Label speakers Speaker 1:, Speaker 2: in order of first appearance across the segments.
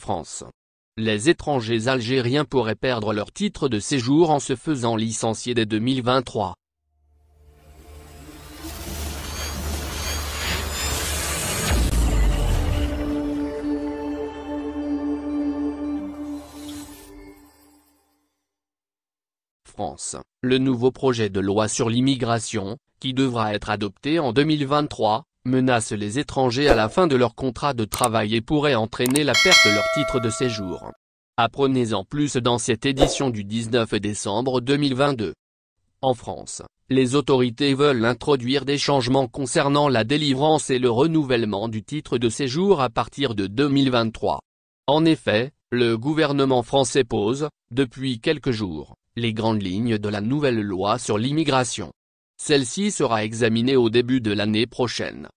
Speaker 1: France. Les étrangers algériens pourraient perdre leur titre de séjour en se faisant licencier dès 2023. France. Le nouveau projet de loi sur l'immigration, qui devra être adopté en 2023, menace les étrangers à la fin de leur contrat de travail et pourrait entraîner la perte de leur titre de séjour. Apprenez-en plus dans cette édition du 19 décembre 2022. En France, les autorités veulent introduire des changements concernant la délivrance et le renouvellement du titre de séjour à partir de 2023. En effet, le gouvernement français pose, depuis quelques jours, les grandes lignes de la nouvelle loi sur l'immigration. Celle-ci sera examinée au début de l'année prochaine.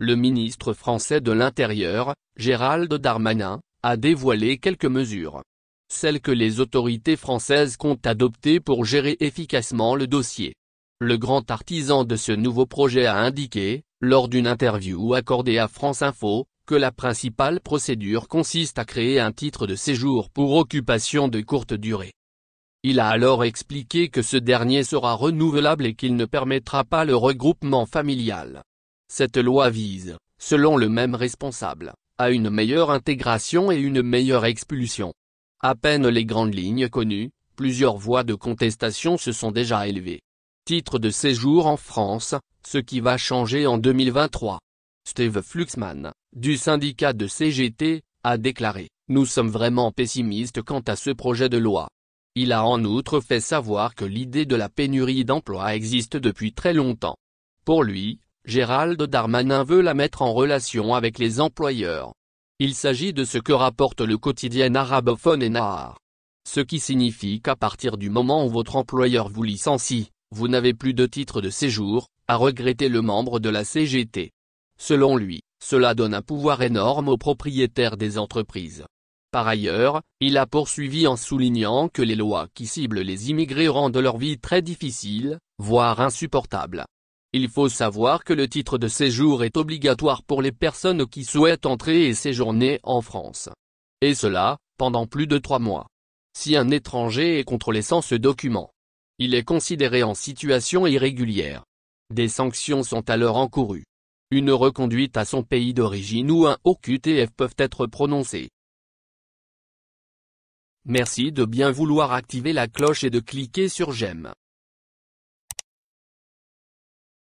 Speaker 1: Le ministre français de l'Intérieur, Gérald Darmanin, a dévoilé quelques mesures. Celles que les autorités françaises comptent adopter pour gérer efficacement le dossier. Le grand artisan de ce nouveau projet a indiqué, lors d'une interview accordée à France Info, que la principale procédure consiste à créer un titre de séjour pour occupation de courte durée. Il a alors expliqué que ce dernier sera renouvelable et qu'il ne permettra pas le regroupement familial. Cette loi vise, selon le même responsable, à une meilleure intégration et une meilleure expulsion. À peine les grandes lignes connues, plusieurs voix de contestation se sont déjà élevées. Titre de séjour en France, ce qui va changer en 2023. Steve Fluxman, du syndicat de CGT, a déclaré « Nous sommes vraiment pessimistes quant à ce projet de loi ». Il a en outre fait savoir que l'idée de la pénurie d'emploi existe depuis très longtemps. Pour lui, Gérald Darmanin veut la mettre en relation avec les employeurs. Il s'agit de ce que rapporte le quotidien arabophone Ennahar. Ce qui signifie qu'à partir du moment où votre employeur vous licencie, vous n'avez plus de titre de séjour, a regretté le membre de la CGT. Selon lui, cela donne un pouvoir énorme aux propriétaires des entreprises. Par ailleurs, il a poursuivi en soulignant que les lois qui ciblent les immigrés rendent leur vie très difficile, voire insupportable. Il faut savoir que le titre de séjour est obligatoire pour les personnes qui souhaitent entrer et séjourner en France. Et cela, pendant plus de 3 mois. Si un étranger est contrôlé sans ce document, il est considéré en situation irrégulière. Des sanctions sont alors encourues. Une reconduite à son pays d'origine ou un OQTF peuvent être prononcés. Merci de bien vouloir activer la cloche et de cliquer sur j'aime.